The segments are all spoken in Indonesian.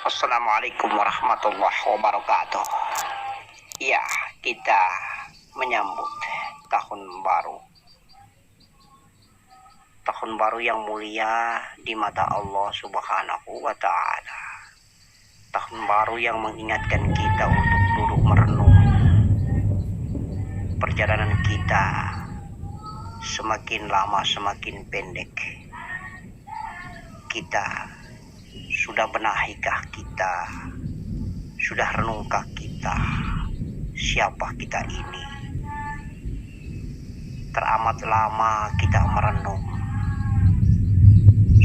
Assalamualaikum warahmatullahi wabarakatuh. Ya, kita menyambut tahun baru. Tahun baru yang mulia di mata Allah Subhanahu wa Ta'ala. Tahun baru yang mengingatkan kita untuk duduk merenung. Perjalanan kita semakin lama semakin pendek. Kita sudah benahikah kita? Sudah renungkah kita? Siapa kita ini? Teramat lama kita merenung.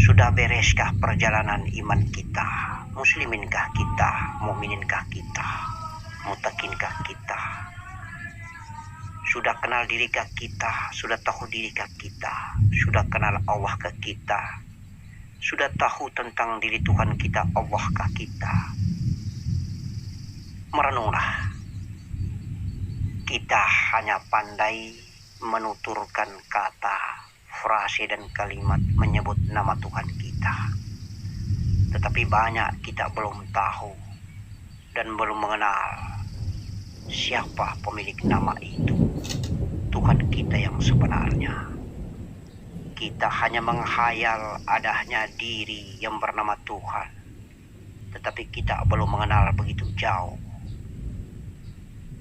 Sudah bereskah perjalanan iman kita? Musliminkah kita? Mukmininkah kita? Mutakinkah kita? Sudah kenal dirikah kita? Sudah tahu dirikah kita? Sudah kenal Allahkah kita? Sudah tahu tentang diri Tuhan kita, Allahkah kita? Merenunglah. Kita hanya pandai menuturkan kata, frase dan kalimat menyebut nama Tuhan kita. Tetapi banyak kita belum tahu dan belum mengenal siapa pemilik nama itu, Tuhan kita yang sebenarnya. Kita hanya menghayal adanya diri yang bernama Tuhan, tetapi kita belum mengenal begitu jauh.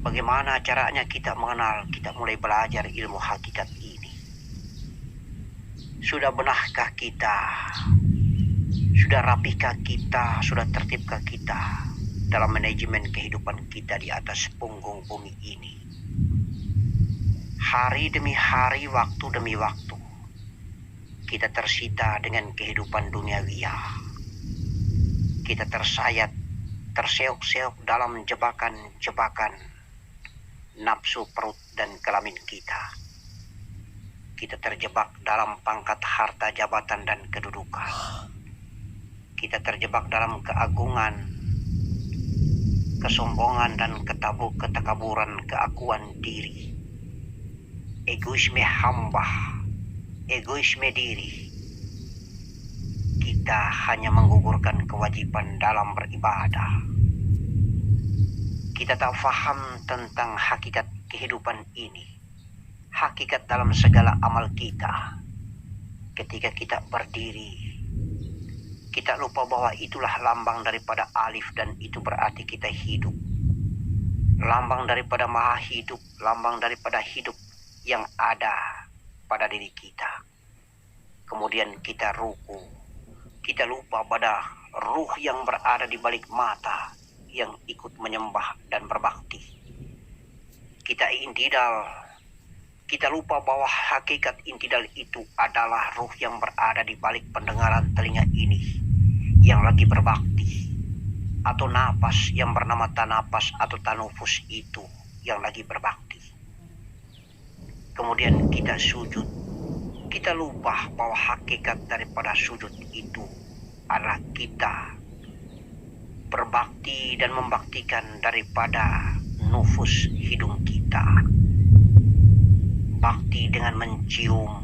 Bagaimana caranya kita mengenal? Kita mulai belajar ilmu hakikat ini. Sudah benahkah kita? Sudah rapihkah kita? Sudah tertibkah kita dalam manajemen kehidupan kita di atas punggung bumi ini? Hari demi hari, waktu demi waktu, kita tersita dengan kehidupan duniawiyah. Kita tersayat, terseok-seok dalam jebakan-jebakan nafsu perut dan kelamin kita. Kita terjebak dalam pangkat harta jabatan dan kedudukan. Kita terjebak dalam keagungan, kesombongan dan ketakaburan keakuan diri. Egoisme hamba, egoisme diri. Kita hanya menggugurkan kewajiban dalam beribadah. Kita tak faham tentang hakikat kehidupan ini, hakikat dalam segala amal kita. Ketika kita berdiri, kita lupa bahwa itulah lambang daripada alif dan itu berarti kita hidup. Lambang daripada maha hidup, lambang daripada hidup yang ada pada diri kita. Kemudian kita ruku. Kita lupa pada ruh yang berada di balik mata yang ikut menyembah dan berbakti. Kita intidal. Kita lupa bahwa hakikat intidal itu adalah ruh yang berada di balik pendengaran telinga ini yang lagi berbakti, atau napas yang bernama tanapas atau tanufus itu yang lagi berbakti. Kemudian kita sujud. Kita lupa bahwa hakikat daripada sujud itu adalah kita berbakti dan membaktikan daripada nufus hidung kita. Bakti dengan mencium.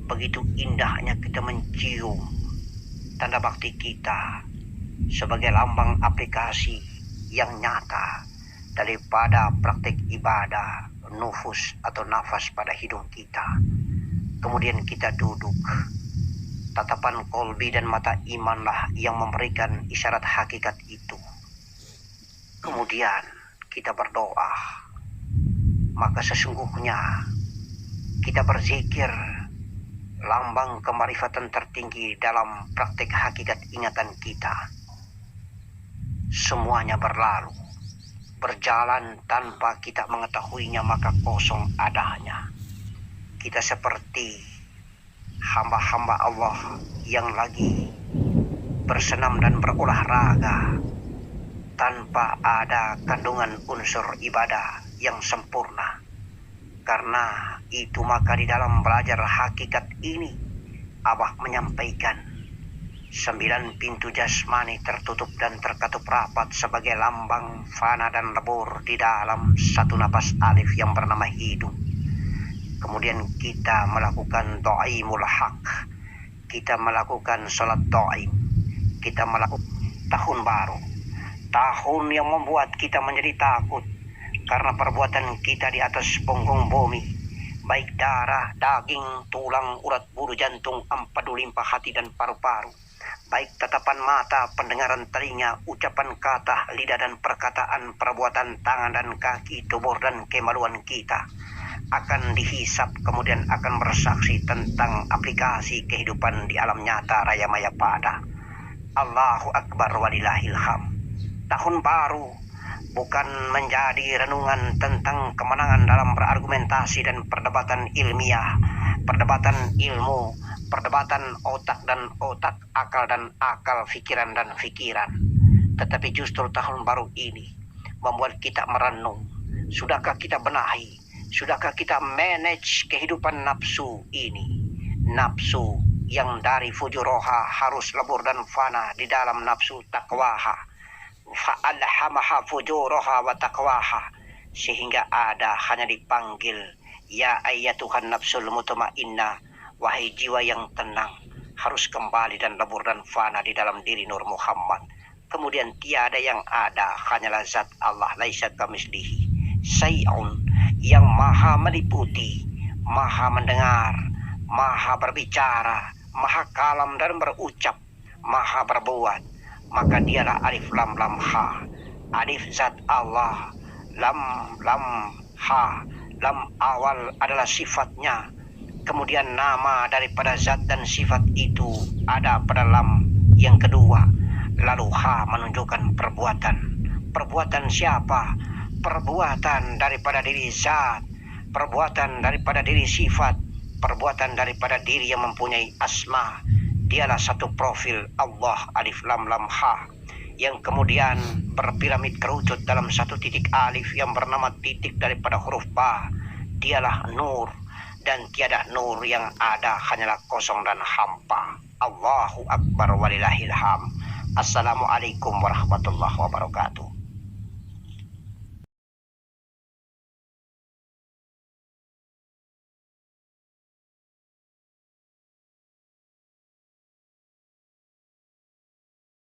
Begitu indahnya kita mencium tanda bakti kita sebagai lambang aplikasi yang nyata daripada praktik ibadah nufus atau nafas pada hidung kita. Kemudian kita duduk. Tatapan kolbi dan mata imanlah yang memberikan isyarat hakikat itu. Kemudian kita berdoa. Maka sesungguhnya kita berzikir, lambang kemarifatan tertinggi dalam praktik hakikat ingatan kita. Semuanya berlalu, berjalan tanpa kita mengetahuinya, maka kosong adanya. Kita seperti hamba-hamba Allah yang lagi bersenam dan berolahraga tanpa ada kandungan unsur ibadah yang sempurna. Karena itu maka di dalam belajar hakikat ini Abah menyampaikan 9 pintu jasmani tertutup dan terkatup rapat sebagai lambang fana dan lebur di dalam satu napas alif yang bernama hidup. Kemudian kita melakukan do'imul haq. Kita melakukan sholat do'im. Kita melakukan tahun baru. Tahun yang membuat kita menjadi takut karena perbuatan kita di atas punggung bumi, baik darah, daging, tulang, urat bulu, jantung, empedu, limpa, hati, dan paru-paru, baik tatapan mata, pendengaran telinga, ucapan kata, lidah dan perkataan, perbuatan tangan dan kaki, tubuh dan kemaluan kita akan dihisap, kemudian akan bersaksi tentang aplikasi kehidupan di alam nyata raya maya pada. Allahu Akbar walillahil hamd. Tahun baru bukan menjadi renungan tentang kemenangan dalam berargumentasi dan perdebatan ilmiah, perdebatan ilmu, perdebatan otak dan otak, akal dan akal, pikiran dan pikiran. Tetapi justru tahun baru ini membuat kita merenung. Sudahkah kita benahi? Sudahkah kita manage kehidupan nafsu ini? Nafsu yang dari fujuroha harus lebur dan fana di dalam nafsu takwaha. Fa'alhamaha fujuroha wa taqwaha, sehingga ada hanya dipanggil ya ayyatuhan nafsul mutmainnah, wahai jiwa yang tenang, harus kembali dan lebur dan fana di dalam diri Nur Muhammad. Kemudian tiada yang ada, hanyalah zat Allah, laisa kamitslihi syai'un, yang maha meliputi, maha mendengar, maha berbicara, maha kalam dan berucap, maha berbuat. Maka dialah alif lam lam ha. Alif zat Allah, lam lam ha. Lam awal adalah sifatnya, kemudian nama daripada zat dan sifat itu ada pada lam yang kedua, lalu ha menunjukkan perbuatan. Perbuatan siapa? Perbuatan daripada diri zat, perbuatan daripada diri sifat, perbuatan daripada diri yang mempunyai asma. Dialah satu profil Allah, alif lam lam ha, yang kemudian berpiramid kerucut dalam satu titik alif yang bernama titik daripada huruf ba. Dialah nur, dan tiada nur yang ada, hanyalah kosong dan hampa. Allahu Akbar walillahil hamd. Assalamualaikum warahmatullahi wabarakatuh.